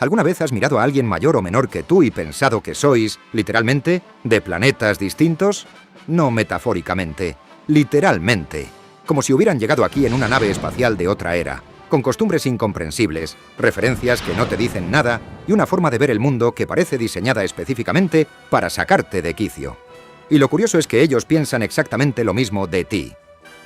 ¿Alguna vez has mirado a alguien mayor o menor que tú y pensado que sois, literalmente, de planetas distintos? No metafóricamente, literalmente. Como si hubieran llegado aquí en una nave espacial de otra era, con costumbres incomprensibles, referencias que no te dicen nada y una forma de ver el mundo que parece diseñada específicamente para sacarte de quicio. Y lo curioso es que ellos piensan exactamente lo mismo de ti.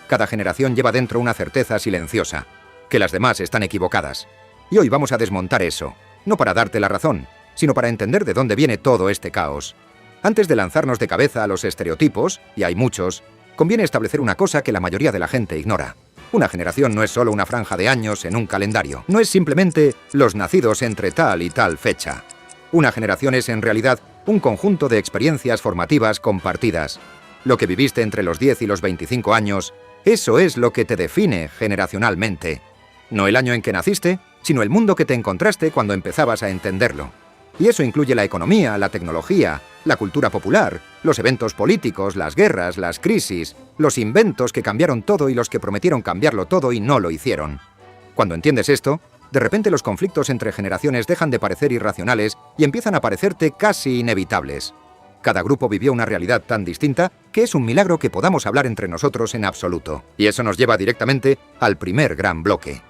Cada generación lleva dentro una certeza silenciosa, que las demás están equivocadas. Y hoy vamos a desmontar eso, no para darte la razón, sino para entender de dónde viene todo este caos. Antes de lanzarnos de cabeza a los estereotipos, y hay muchos, conviene establecer una cosa que la mayoría de la gente ignora. Una generación no es solo una franja de años en un calendario. No es simplemente los nacidos entre tal y tal fecha. Una generación es en realidad un conjunto de experiencias formativas compartidas. Lo que viviste entre los 10 y los 25 años, eso es lo que te define generacionalmente. No el año en que naciste, sino el mundo que te encontraste cuando empezabas a entenderlo. Y eso incluye la economía, la tecnología, la cultura popular, los eventos políticos, las guerras, las crisis, los inventos que cambiaron todo y los que prometieron cambiarlo todo y no lo hicieron. Cuando entiendes esto, de repente los conflictos entre generaciones dejan de parecer irracionales y empiezan a parecerte casi inevitables. Cada grupo vivió una realidad tan distinta que es un milagro que podamos hablar entre nosotros en absoluto. Y eso nos lleva directamente al primer gran bloque.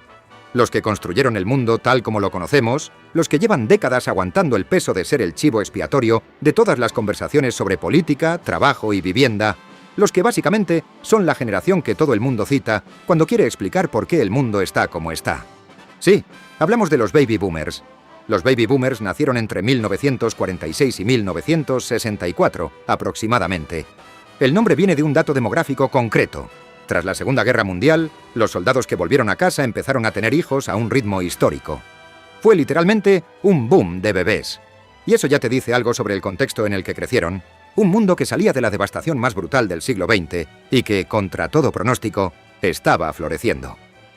Los que construyeron el mundo tal como lo conocemos, los que llevan décadas aguantando el peso de ser el chivo expiatorio de todas las conversaciones sobre política, trabajo y vivienda, los que básicamente son la generación que todo el mundo cita cuando quiere explicar por qué el mundo está como está. Sí, hablamos de los baby boomers. Los baby boomers nacieron entre 1946 y 1964, aproximadamente. El nombre viene de un dato demográfico concreto. Tras la Segunda Guerra Mundial, los soldados que volvieron a casa empezaron a tener hijos a un ritmo histórico. Fue literalmente un boom de bebés. Y eso ya te dice algo sobre el contexto en el que crecieron. Un mundo que salía de la devastación más brutal del siglo XX y que, contra todo pronóstico, estaba floreciendo.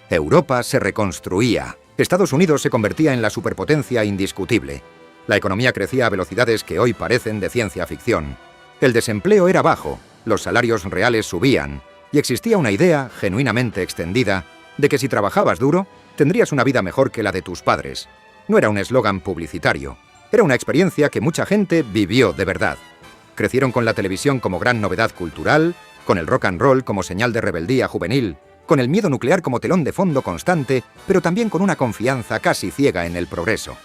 Europa se reconstruía. Estados Unidos se convertía en la superpotencia indiscutible. La economía crecía a velocidades que hoy parecen de ciencia ficción. El desempleo era bajo, los salarios reales subían, y existía una idea, genuinamente extendida, de que si trabajabas duro, tendrías una vida mejor que la de tus padres. No era un eslogan publicitario, era una experiencia que mucha gente vivió de verdad. Crecieron con la televisión como gran novedad cultural, con el rock and roll como señal de rebeldía juvenil, con el miedo nuclear como telón de fondo constante, pero también con una confianza casi ciega en el progreso.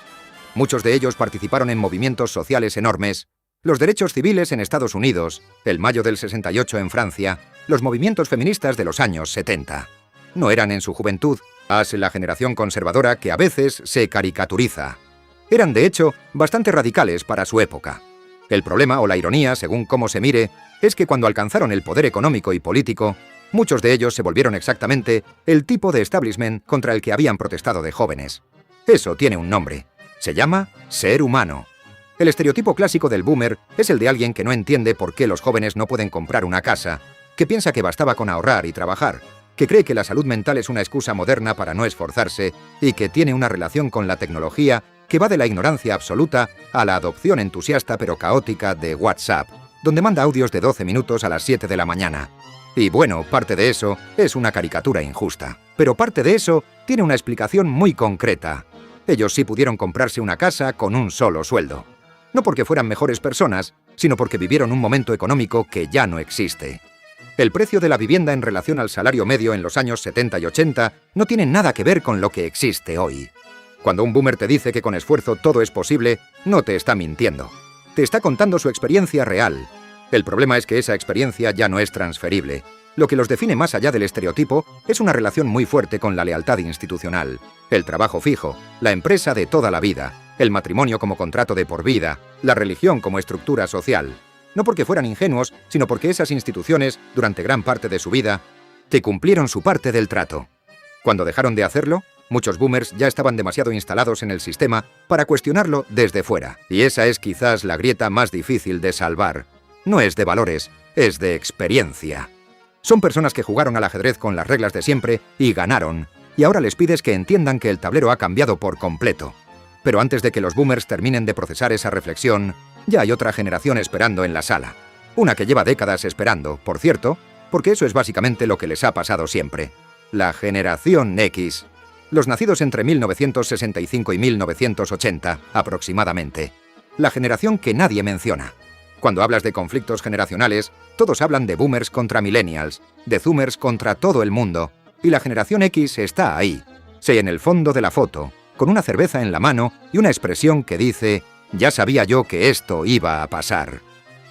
Muchos de ellos participaron en movimientos sociales enormes, los derechos civiles en Estados Unidos, el mayo del 68 en Francia, los movimientos feministas de los años 70. No eran en su juventud la generación conservadora que a veces se caricaturiza. Eran, de hecho, bastante radicales para su época. El problema, o la ironía, según cómo se mire, es que cuando alcanzaron el poder económico y político, muchos de ellos se volvieron exactamente el tipo de establishment contra el que habían protestado de jóvenes. Eso tiene un nombre. Se llama ser humano. El estereotipo clásico del boomer es el de alguien que no entiende por qué los jóvenes no pueden comprar una casa, que piensa que bastaba con ahorrar y trabajar, que cree que la salud mental es una excusa moderna para no esforzarse y que tiene una relación con la tecnología que va de la ignorancia absoluta a la adopción entusiasta pero caótica de WhatsApp, donde manda audios de 12 minutos a las 7 de la mañana. Y bueno, parte de eso es una caricatura injusta, pero parte de eso tiene una explicación muy concreta. Ellos sí pudieron comprarse una casa con un solo sueldo. No porque fueran mejores personas, sino porque vivieron un momento económico que ya no existe. El precio de la vivienda en relación al salario medio en los años 70 y 80 no tiene nada que ver con lo que existe hoy. Cuando un boomer te dice que con esfuerzo todo es posible, no te está mintiendo. Te está contando su experiencia real. El problema es que esa experiencia ya no es transferible. Lo que los define más allá del estereotipo es una relación muy fuerte con la lealtad institucional, el trabajo fijo, la empresa de toda la vida, el matrimonio como contrato de por vida, la religión como estructura social. No porque fueran ingenuos, sino porque esas instituciones, durante gran parte de su vida, te cumplieron su parte del trato. Cuando dejaron de hacerlo, muchos boomers ya estaban demasiado instalados en el sistema para cuestionarlo desde fuera. Y esa es quizás la grieta más difícil de salvar. No es de valores, es de experiencia. Son personas que jugaron al ajedrez con las reglas de siempre y ganaron. Y ahora les pides que entiendan que el tablero ha cambiado por completo. Pero antes de que los boomers terminen de procesar esa reflexión, ya hay otra generación esperando en la sala. Una que lleva décadas esperando, por cierto, porque eso es básicamente lo que les ha pasado siempre. La generación X. los nacidos entre 1965 y 1980, aproximadamente. La generación que nadie menciona. Cuando hablas de conflictos generacionales, todos hablan de boomers contra millennials, de zoomers contra todo el mundo, y la generación X está ahí, en el fondo de la foto, con una cerveza en la mano y una expresión que dice: «Ya sabía yo que esto iba a pasar».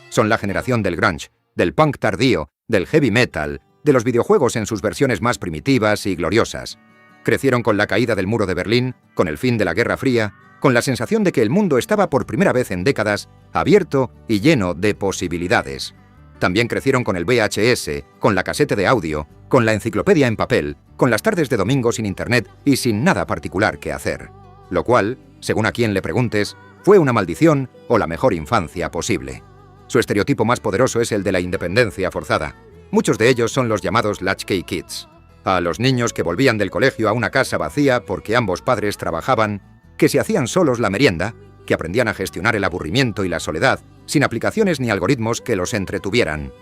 Son la generación del grunge, del punk tardío, del heavy metal, de los videojuegos en sus versiones más primitivas y gloriosas. Crecieron con la caída del muro de Berlín, con el fin de la Guerra Fría, con la sensación de que el mundo estaba por primera vez en décadas abierto y lleno de posibilidades. También crecieron con el VHS, con la casete de audio, con la enciclopedia en papel, con las tardes de domingo sin internet y sin nada particular que hacer. Lo cual, según a quien le preguntes, fue una maldición o la mejor infancia posible. Su estereotipo más poderoso es el de la independencia forzada. Muchos de ellos son los llamados Latchkey Kids. A los niños que volvían del colegio a una casa vacía porque ambos padres trabajaban, que se hacían solos la merienda, que aprendían a gestionar el aburrimiento y la soledad, sin aplicaciones ni algoritmos que los entretuvieran.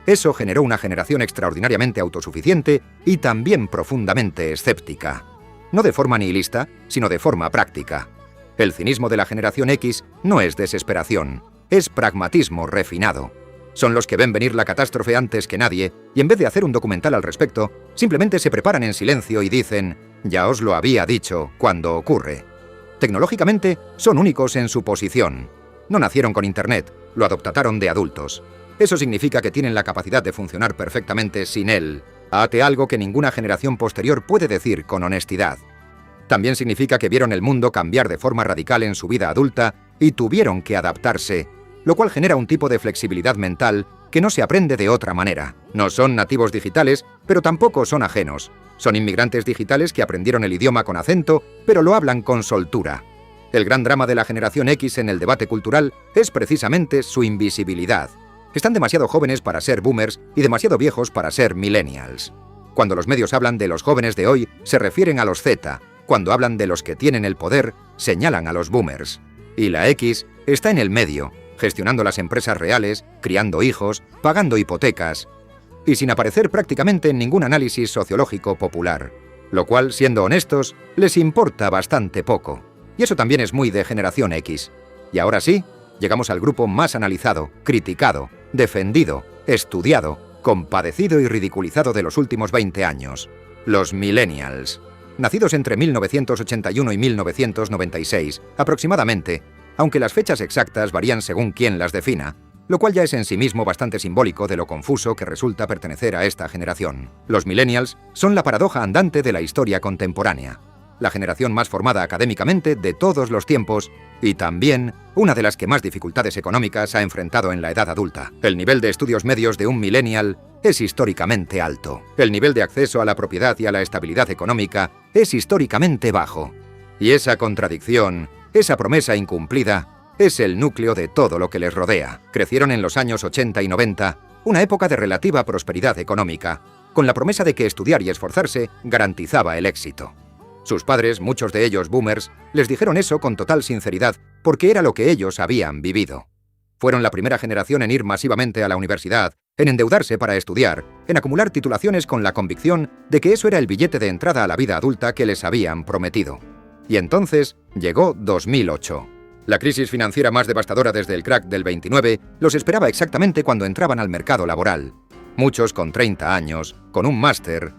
Eso generó una generación extraordinariamente autosuficiente y también profundamente escéptica. No de forma nihilista, sino de forma práctica. El cinismo de la generación X no es desesperación, es pragmatismo refinado. Son los que ven venir la catástrofe antes que nadie y en vez de hacer un documental al respecto, simplemente se preparan en silencio y dicen: «Ya os lo había dicho», cuando ocurre. Tecnológicamente, son únicos en su posición. No nacieron con Internet, lo adoptaron de adultos. Eso significa que tienen la capacidad de funcionar perfectamente sin él. Ate algo que ninguna generación posterior puede decir con honestidad. También significa que vieron el mundo cambiar de forma radical en su vida adulta y tuvieron que adaptarse, lo cual genera un tipo de flexibilidad mental que no se aprende de otra manera. No son nativos digitales, pero tampoco son ajenos. Son inmigrantes digitales que aprendieron el idioma con acento, pero lo hablan con soltura. El gran drama de la generación X en el debate cultural es precisamente su invisibilidad. Están demasiado jóvenes para ser boomers y demasiado viejos para ser millennials. Cuando los medios hablan de los jóvenes de hoy, se refieren a los Z. Cuando hablan de los que tienen el poder, señalan a los boomers. Y la X está en el medio, gestionando las empresas reales, criando hijos, pagando hipotecas, y sin aparecer prácticamente en ningún análisis sociológico popular. Lo cual, siendo honestos, les importa bastante poco. Y eso también es muy de generación X. Y ahora sí, llegamos al grupo más analizado, criticado, defendido, estudiado, compadecido y ridiculizado de los últimos 20 años. Los millennials. Nacidos entre 1981 y 1996, aproximadamente, aunque las fechas exactas varían según quién las defina, lo cual ya es en sí mismo bastante simbólico de lo confuso que resulta pertenecer a esta generación. Los millennials son la paradoja andante de la historia contemporánea, la generación más formada académicamente de todos los tiempos y también una de las que más dificultades económicas ha enfrentado en la edad adulta. El nivel de estudios medios de un millennial es históricamente alto. El nivel de acceso a la propiedad y a la estabilidad económica es históricamente bajo. Y esa contradicción, esa promesa incumplida, es el núcleo de todo lo que les rodea. Crecieron en los años 80 y 90, una época de relativa prosperidad económica, con la promesa de que estudiar y esforzarse garantizaba el éxito. Sus padres, muchos de ellos boomers, les dijeron eso con total sinceridad, porque era lo que ellos habían vivido. Fueron la primera generación en ir masivamente a la universidad, en endeudarse para estudiar, en acumular titulaciones con la convicción de que eso era el billete de entrada a la vida adulta que les habían prometido. Y entonces llegó 2008. La crisis financiera más devastadora desde el crack del 29 los esperaba exactamente cuando entraban al mercado laboral. Muchos con 30 años, con un máster,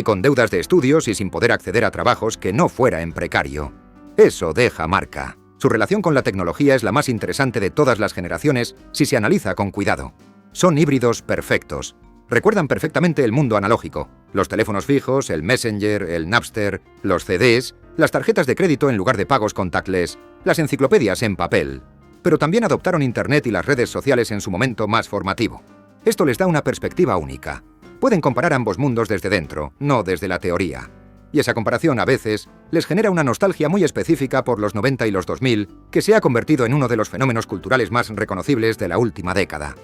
con deudas de estudios y sin poder acceder a trabajos que no fuera en precario. Eso deja marca. Su relación con la tecnología es la más interesante de todas las generaciones si se analiza con cuidado. Son híbridos perfectos. Recuerdan perfectamente el mundo analógico, los teléfonos fijos, el Messenger, el Napster, los CDs, las tarjetas de crédito en lugar de pagos contactless, las enciclopedias en papel. Pero también adoptaron Internet y las redes sociales en su momento más formativo. Esto les da una perspectiva única. Pueden comparar ambos mundos desde dentro, no desde la teoría. Y esa comparación a veces les genera una nostalgia muy específica por los 90 y los 2000, que se ha convertido en uno de los fenómenos culturales más reconocibles de la última década.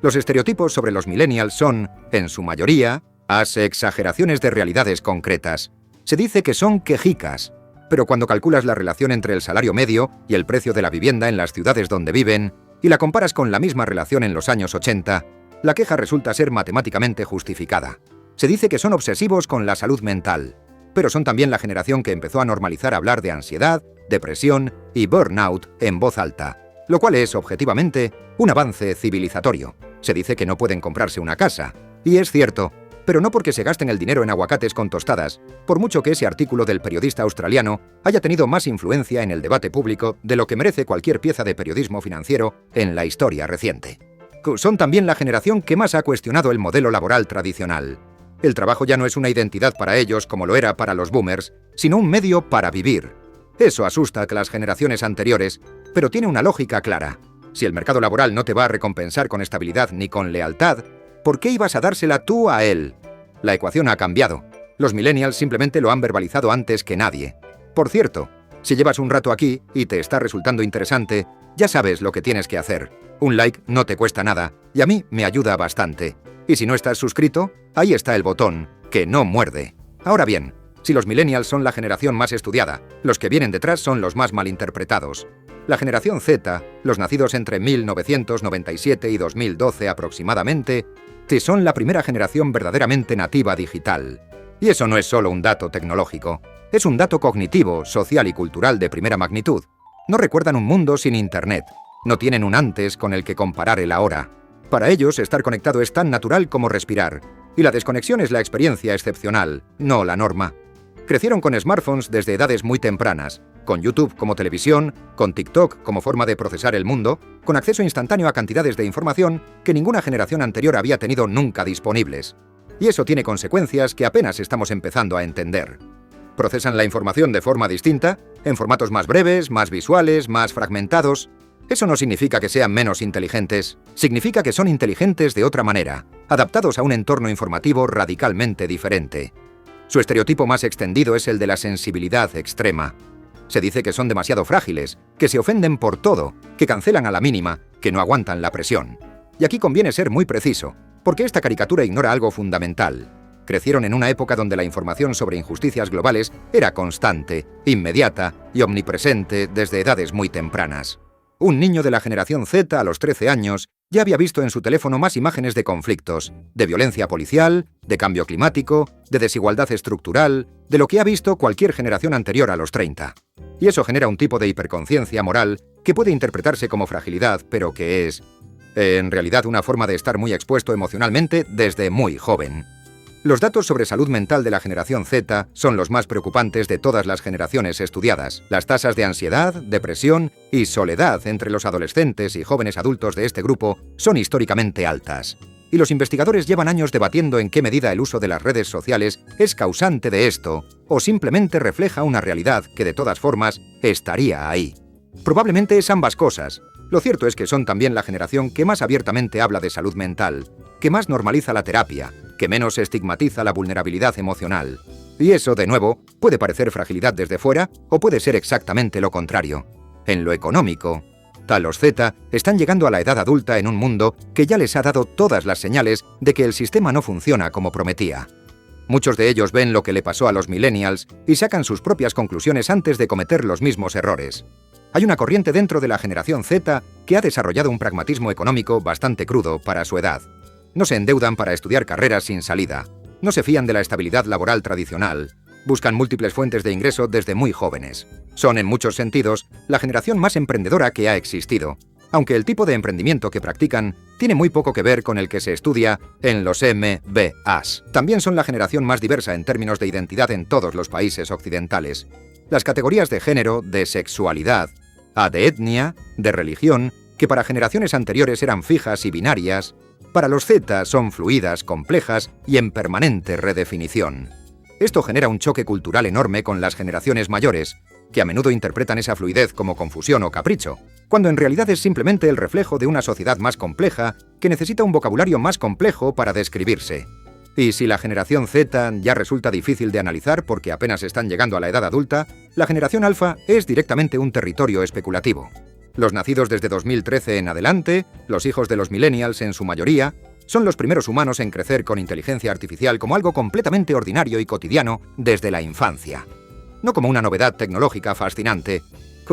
Los estereotipos sobre los millennials son, en su mayoría, exageraciones de realidades concretas. Se dice que son quejicas, pero cuando calculas la relación entre el salario medio y el precio de la vivienda en las ciudades donde viven, y la comparas con la misma relación en los años 80, la queja resulta ser matemáticamente justificada. Se dice que son obsesivos con la salud mental. pero son también la generación que empezó a normalizar hablar de ansiedad, depresión y burnout en voz alta, lo cual es, objetivamente, un avance civilizatorio. Se dice que no pueden comprarse una casa, y es cierto, pero no porque se gasten el dinero en aguacates con tostadas, por mucho que ese artículo del periodista australiano haya tenido más influencia en el debate público de lo que merece cualquier pieza de periodismo financiero en la historia reciente. Son también la generación que más ha cuestionado el modelo laboral tradicional. El trabajo ya no es una identidad para ellos como lo era para los boomers, sino un medio para vivir. Eso asusta a las generaciones anteriores, pero tiene una lógica clara. Si el mercado laboral no te va a recompensar con estabilidad ni con lealtad, ¿por qué ibas a dársela tú a él? La ecuación ha cambiado. Los millennials simplemente lo han verbalizado antes que nadie. Por cierto, si llevas un rato aquí y te está resultando interesante, ya sabes lo que tienes que hacer. Un like no te cuesta nada y a mí me ayuda bastante. Y si no estás suscrito, ahí está el botón, que no muerde. Ahora bien, si los millennials son la generación más estudiada, los que vienen detrás son los más malinterpretados. La generación Z, los nacidos entre 1997 y 2012 aproximadamente, son la primera generación verdaderamente nativa digital. Y eso no es solo un dato tecnológico, es un dato cognitivo, social y cultural de primera magnitud. No recuerdan un mundo sin Internet, no tienen un antes con el que comparar el ahora. Para ellos, estar conectado es tan natural como respirar, y la desconexión es la experiencia excepcional, no la norma. Crecieron con smartphones desde edades muy tempranas, con YouTube como televisión, con TikTok como forma de procesar el mundo, con acceso instantáneo a cantidades de información que ninguna generación anterior había tenido nunca disponibles. Y eso tiene consecuencias que apenas estamos empezando a entender. Procesan la información de forma distinta, en formatos más breves, más visuales, más fragmentados. Eso no significa que sean menos inteligentes, significa que son inteligentes de otra manera, adaptados a un entorno informativo radicalmente diferente. Su estereotipo más extendido es el de la sensibilidad extrema. Se dice que son demasiado frágiles, que se ofenden por todo, que cancelan a la mínima, que no aguantan la presión. Y aquí conviene ser muy preciso, porque esta caricatura ignora algo fundamental. Crecieron en una época donde la información sobre injusticias globales era constante, inmediata y omnipresente desde edades muy tempranas. Un niño de la generación Z a los 13 años ya había visto en su teléfono más imágenes de conflictos, de violencia policial, de cambio climático, de desigualdad estructural, de lo que ha visto cualquier generación anterior a los 30. Y eso genera un tipo de hiperconciencia moral que puede interpretarse como fragilidad, pero que es, en realidad, una forma de estar muy expuesto emocionalmente desde muy joven. Los datos sobre salud mental de la generación Z son los más preocupantes de todas las generaciones estudiadas. Las tasas de ansiedad, depresión y soledad entre los adolescentes y jóvenes adultos de este grupo son históricamente altas. Y los investigadores llevan años debatiendo en qué medida el uso de las redes sociales es causante de esto, o simplemente refleja una realidad que de todas formas estaría ahí. Probablemente es ambas cosas. Lo cierto es que son también la generación que más abiertamente habla de salud mental, que más normaliza la terapia, que menos estigmatiza la vulnerabilidad emocional. Y eso, de nuevo, puede parecer fragilidad desde fuera o puede ser exactamente lo contrario. En lo económico, los Z están llegando a la edad adulta en un mundo que ya les ha dado todas las señales de que el sistema no funciona como prometía. Muchos de ellos ven lo que le pasó a los millennials y sacan sus propias conclusiones antes de cometer los mismos errores. Hay una corriente dentro de la generación Z que ha desarrollado un pragmatismo económico bastante crudo para su edad. No se endeudan para estudiar carreras sin salida. No se fían de la estabilidad laboral tradicional. Buscan múltiples fuentes de ingreso desde muy jóvenes. Son, en muchos sentidos, la generación más emprendedora que ha existido, aunque el tipo de emprendimiento que practican tiene muy poco que ver con el que se estudia en los MBAs. También son la generación más diversa en términos de identidad en todos los países occidentales. Las categorías de género, de sexualidad, de etnia, de religión, que para generaciones anteriores eran fijas y binarias, para los Z son fluidas, complejas y en permanente redefinición. Esto genera un choque cultural enorme con las generaciones mayores, que a menudo interpretan esa fluidez como confusión o capricho, cuando en realidad es simplemente el reflejo de una sociedad más compleja que necesita un vocabulario más complejo para describirse. Y si la generación Z ya resulta difícil de analizar porque apenas están llegando a la edad adulta, la generación alfa es directamente un territorio especulativo. Los nacidos desde 2013 en adelante, los hijos de los millennials en su mayoría, son los primeros humanos en crecer con inteligencia artificial como algo completamente ordinario y cotidiano desde la infancia. No como una novedad tecnológica fascinante,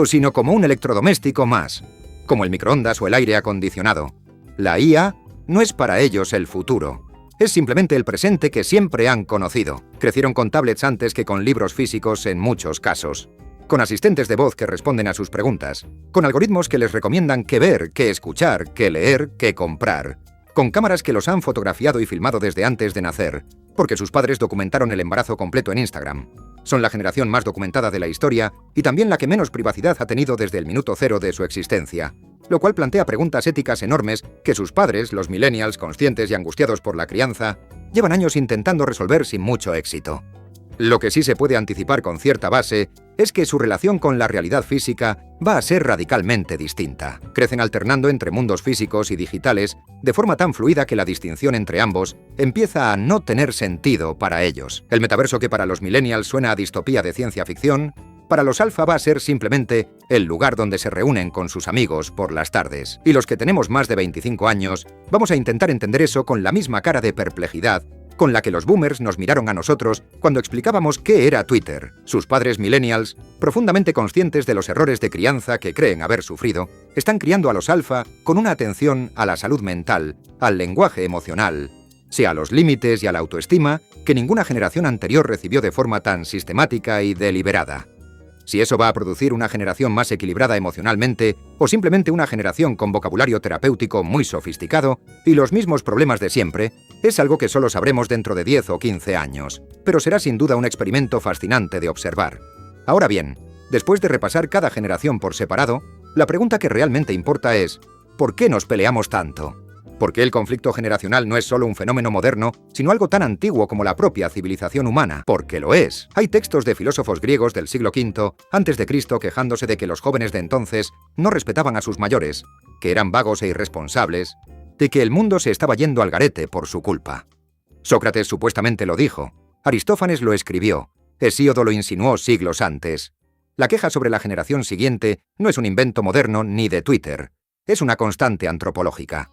sino como un electrodoméstico más, como el microondas o el aire acondicionado. La IA no es para ellos el futuro. Es simplemente el presente que siempre han conocido. Crecieron con tablets antes que con libros físicos en muchos casos. Con asistentes de voz que responden a sus preguntas. Con algoritmos que les recomiendan qué ver, qué escuchar, qué leer, qué comprar. Con cámaras que los han fotografiado y filmado desde antes de nacer, porque sus padres documentaron el embarazo completo en Instagram. Son la generación más documentada de la historia y también la que menos privacidad ha tenido desde el minuto cero de su existencia, lo cual plantea preguntas éticas enormes que sus padres, los millennials, conscientes y angustiados por la crianza, llevan años intentando resolver sin mucho éxito. Lo que sí se puede anticipar con cierta base es que su relación con la realidad física va a ser radicalmente distinta. Crecen alternando entre mundos físicos y digitales de forma tan fluida que la distinción entre ambos empieza a no tener sentido para ellos. El metaverso, que para los millennials suena a distopía de ciencia ficción, para los alfa va a ser simplemente el lugar donde se reúnen con sus amigos por las tardes. Y los que tenemos más de 25 años vamos a intentar entender eso con la misma cara de perplejidad con la que los boomers nos miraron a nosotros cuando explicábamos qué era Twitter. Sus padres millennials, profundamente conscientes de los errores de crianza que creen haber sufrido, están criando a los alfa con una atención a la salud mental, al lenguaje emocional, a los límites y a la autoestima que ninguna generación anterior recibió de forma tan sistemática y deliberada. Si eso va a producir una generación más equilibrada emocionalmente o simplemente una generación con vocabulario terapéutico muy sofisticado y los mismos problemas de siempre, es algo que solo sabremos dentro de 10 o 15 años, pero será sin duda un experimento fascinante de observar. Ahora bien, después de repasar cada generación por separado, la pregunta que realmente importa es ¿por qué nos peleamos tanto? ¿Por qué el conflicto generacional no es solo un fenómeno moderno, sino algo tan antiguo como la propia civilización humana? Porque lo es. Hay textos de filósofos griegos del siglo V a.C. quejándose de que los jóvenes de entonces no respetaban a sus mayores, que eran vagos e irresponsables, de que el mundo se estaba yendo al garete por su culpa. Sócrates supuestamente lo dijo, Aristófanes lo escribió, Hesíodo lo insinuó siglos antes. La queja sobre la generación siguiente no es un invento moderno ni de Twitter, es una constante antropológica.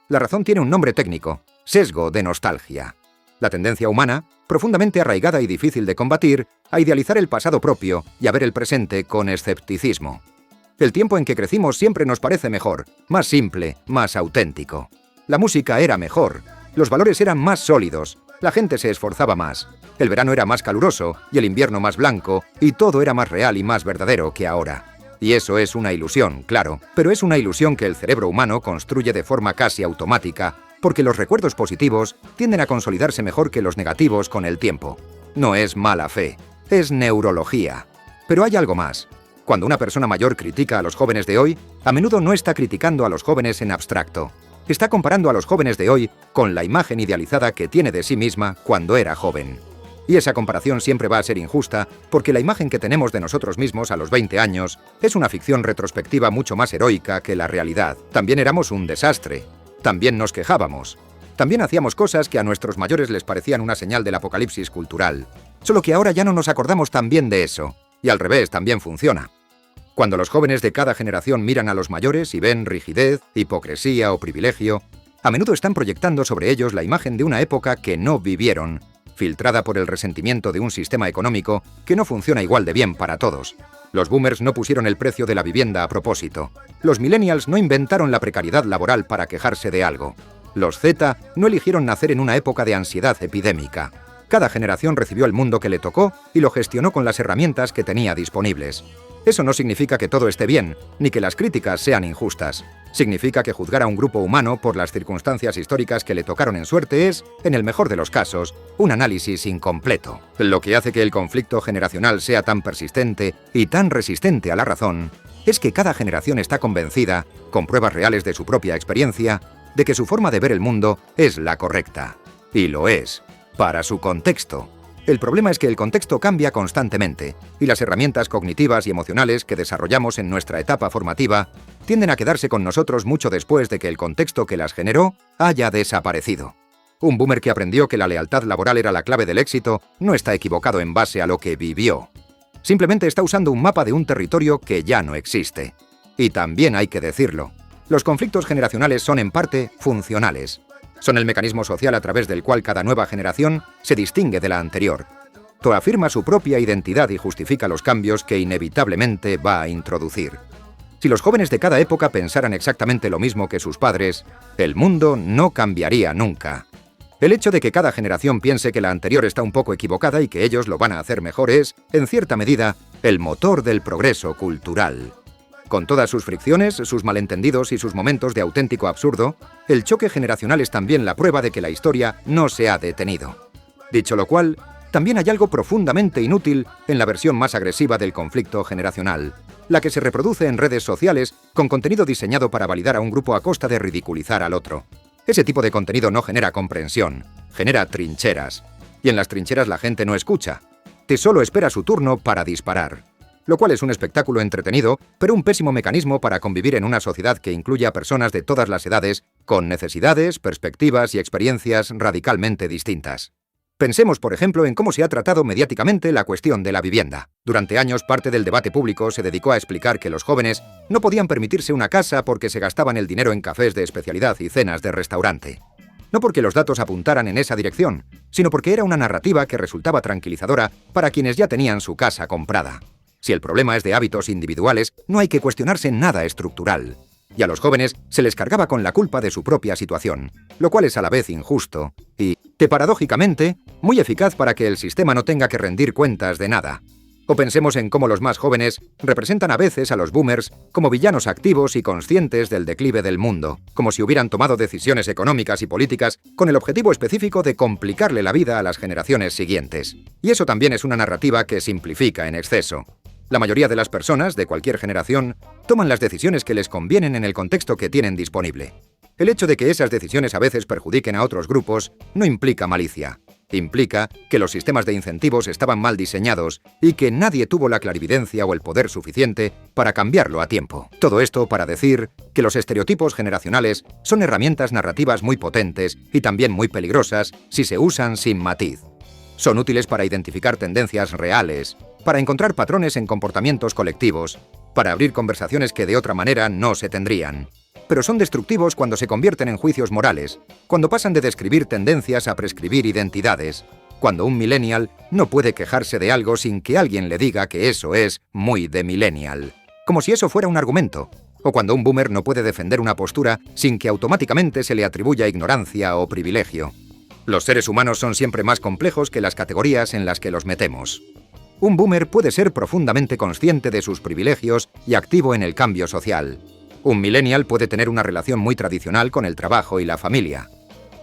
La razón tiene un nombre técnico, sesgo de nostalgia. La tendencia humana, profundamente arraigada y difícil de combatir, a idealizar el pasado propio y a ver el presente con escepticismo. El tiempo en que crecimos siempre nos parece mejor, más simple, más auténtico. La música era mejor, los valores eran más sólidos, la gente se esforzaba más, el verano era más caluroso y el invierno más blanco, y todo era más real y más verdadero que ahora. Y eso es una ilusión, claro, pero es una ilusión que el cerebro humano construye de forma casi automática, porque los recuerdos positivos tienden a consolidarse mejor que los negativos con el tiempo. No es mala fe, es neurología. Pero hay algo más. Cuando una persona mayor critica a los jóvenes de hoy, a menudo no está criticando a los jóvenes en abstracto. Está comparando a los jóvenes de hoy con la imagen idealizada que tiene de sí misma cuando era joven. Y esa comparación siempre va a ser injusta porque la imagen que tenemos de nosotros mismos a los 20 años es una ficción retrospectiva mucho más heroica que la realidad. También éramos un desastre. También nos quejábamos. También hacíamos cosas que a nuestros mayores les parecían una señal del apocalipsis cultural. Solo que ahora ya no nos acordamos tan bien de eso. Y al revés también funciona. Cuando los jóvenes de cada generación miran a los mayores y ven rigidez, hipocresía o privilegio, a menudo están proyectando sobre ellos la imagen de una época que no vivieron, filtrada por el resentimiento de un sistema económico que no funciona igual de bien para todos. Los boomers no pusieron el precio de la vivienda a propósito. Los millennials no inventaron la precariedad laboral para quejarse de algo. Los Z no eligieron nacer en una época de ansiedad epidémica. Cada generación recibió el mundo que le tocó y lo gestionó con las herramientas que tenía disponibles. Eso no significa que todo esté bien, ni que las críticas sean injustas. Significa que juzgar a un grupo humano por las circunstancias históricas que le tocaron en suerte es, en el mejor de los casos, un análisis incompleto. Lo que hace que el conflicto generacional sea tan persistente y tan resistente a la razón es que cada generación está convencida, con pruebas reales de su propia experiencia, de que su forma de ver el mundo es la correcta. Y lo es, para su contexto. El problema es que el contexto cambia constantemente, y las herramientas cognitivas y emocionales que desarrollamos en nuestra etapa formativa tienden a quedarse con nosotros mucho después de que el contexto que las generó haya desaparecido. Un boomer que aprendió que la lealtad laboral era la clave del éxito no está equivocado en base a lo que vivió. Simplemente está usando un mapa de un territorio que ya no existe. Y también hay que decirlo, los conflictos generacionales son en parte funcionales. Son el mecanismo social a través del cual cada nueva generación se distingue de la anterior. Afirma su propia identidad y justifica los cambios que inevitablemente va a introducir. Si los jóvenes de cada época pensaran exactamente lo mismo que sus padres, el mundo no cambiaría nunca. El hecho de que cada generación piense que la anterior está un poco equivocada y que ellos lo van a hacer mejor es, en cierta medida, el motor del progreso cultural. Con todas sus fricciones, sus malentendidos y sus momentos de auténtico absurdo, el choque generacional es también la prueba de que la historia no se ha detenido. Dicho lo cual, también hay algo profundamente inútil en la versión más agresiva del conflicto generacional, la que se reproduce en redes sociales con contenido diseñado para validar a un grupo a costa de ridiculizar al otro. Ese tipo de contenido no genera comprensión, genera trincheras. Y en las trincheras la gente no escucha. Te solo espera su turno para disparar. Lo cual es un espectáculo entretenido, pero un pésimo mecanismo para convivir en una sociedad que incluye a personas de todas las edades, con necesidades, perspectivas y experiencias radicalmente distintas. Pensemos, por ejemplo, en cómo se ha tratado mediáticamente la cuestión de la vivienda. Durante años, parte del debate público se dedicó a explicar que los jóvenes no podían permitirse una casa porque se gastaban el dinero en cafés de especialidad y cenas de restaurante. No porque los datos apuntaran en esa dirección, sino porque era una narrativa que resultaba tranquilizadora para quienes ya tenían su casa comprada. Si el problema es de hábitos individuales, no hay que cuestionarse nada estructural. Y a los jóvenes se les cargaba con la culpa de su propia situación, lo cual es a la vez injusto y, paradójicamente, muy eficaz para que el sistema no tenga que rendir cuentas de nada. O pensemos en cómo los más jóvenes representan a veces a los boomers como villanos activos y conscientes del declive del mundo, como si hubieran tomado decisiones económicas y políticas con el objetivo específico de complicarle la vida a las generaciones siguientes. Y eso también es una narrativa que simplifica en exceso. La mayoría de las personas, de cualquier generación, toman las decisiones que les convienen en el contexto que tienen disponible. El hecho de que esas decisiones a veces perjudiquen a otros grupos no implica malicia. Implica que los sistemas de incentivos estaban mal diseñados y que nadie tuvo la clarividencia o el poder suficiente para cambiarlo a tiempo. Todo esto para decir que los estereotipos generacionales son herramientas narrativas muy potentes y también muy peligrosas si se usan sin matiz. Son útiles para identificar tendencias reales, para encontrar patrones en comportamientos colectivos, para abrir conversaciones que de otra manera no se tendrían. Pero son destructivos cuando se convierten en juicios morales, cuando pasan de describir tendencias a prescribir identidades, cuando un millennial no puede quejarse de algo sin que alguien le diga que eso es muy de millennial, como si eso fuera un argumento, o cuando un boomer no puede defender una postura sin que automáticamente se le atribuya ignorancia o privilegio. Los seres humanos son siempre más complejos que las categorías en las que los metemos. Un boomer puede ser profundamente consciente de sus privilegios y activo en el cambio social. Un millennial puede tener una relación muy tradicional con el trabajo y la familia.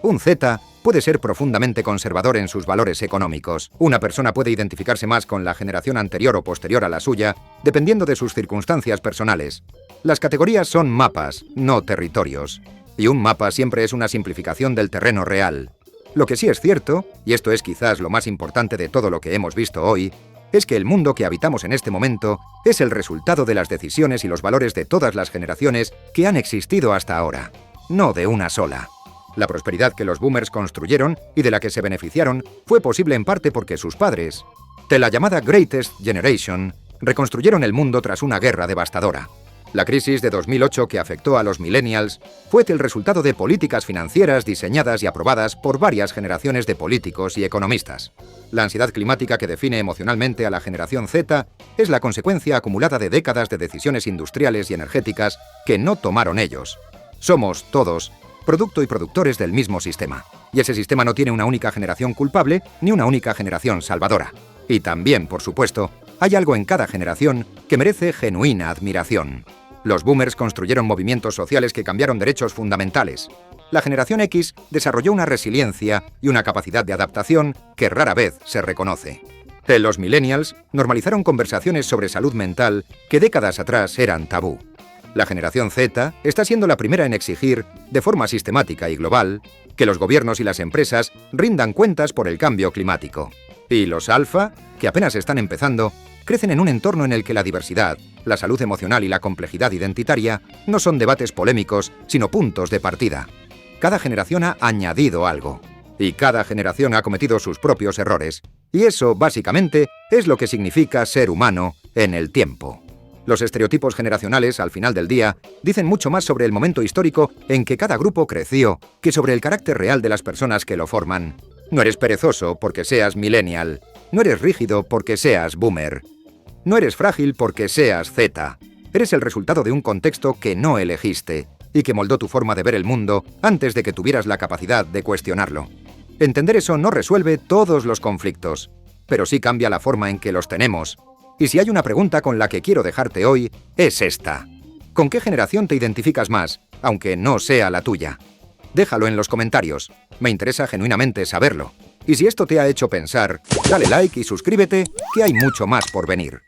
Un Z puede ser profundamente conservador en sus valores económicos. Una persona puede identificarse más con la generación anterior o posterior a la suya, dependiendo de sus circunstancias personales. Las categorías son mapas, no territorios. Y un mapa siempre es una simplificación del terreno real. Lo que sí es cierto, y esto es quizás lo más importante de todo lo que hemos visto hoy, es que el mundo que habitamos en este momento es el resultado de las decisiones y los valores de todas las generaciones que han existido hasta ahora, no de una sola. La prosperidad que los boomers construyeron y de la que se beneficiaron fue posible en parte porque sus padres, de la llamada Greatest Generation, reconstruyeron el mundo tras una guerra devastadora. La crisis de 2008 que afectó a los millennials fue el resultado de políticas financieras diseñadas y aprobadas por varias generaciones de políticos y economistas. La ansiedad climática que define emocionalmente a la generación Z es la consecuencia acumulada de décadas de decisiones industriales y energéticas que no tomaron ellos. Somos, todos, producto y productores del mismo sistema. Y ese sistema no tiene una única generación culpable ni una única generación salvadora. Y también, por supuesto, hay algo en cada generación que merece genuina admiración. Los boomers construyeron movimientos sociales que cambiaron derechos fundamentales. La generación X desarrolló una resiliencia y una capacidad de adaptación que rara vez se reconoce. Los millennials normalizaron conversaciones sobre salud mental que décadas atrás eran tabú. La generación Z está siendo la primera en exigir, de forma sistemática y global, que los gobiernos y las empresas rindan cuentas por el cambio climático. Y los alfa, que apenas están empezando, crecen en un entorno en el que la diversidad, la salud emocional y la complejidad identitaria no son debates polémicos, sino puntos de partida. Cada generación ha añadido algo, y cada generación ha cometido sus propios errores. Y eso, básicamente, es lo que significa ser humano en el tiempo. Los estereotipos generacionales, al final del día, dicen mucho más sobre el momento histórico en que cada grupo creció que sobre el carácter real de las personas que lo forman. No eres perezoso porque seas millennial. No eres rígido porque seas boomer. No eres frágil porque seas Z. Eres el resultado de un contexto que no elegiste y que moldó tu forma de ver el mundo antes de que tuvieras la capacidad de cuestionarlo. Entender eso no resuelve todos los conflictos, pero sí cambia la forma en que los tenemos. Y si hay una pregunta con la que quiero dejarte hoy, es esta. ¿Con qué generación te identificas más, aunque no sea la tuya? Déjalo en los comentarios. Me interesa genuinamente saberlo. Y si esto te ha hecho pensar, dale like y suscríbete, que hay mucho más por venir.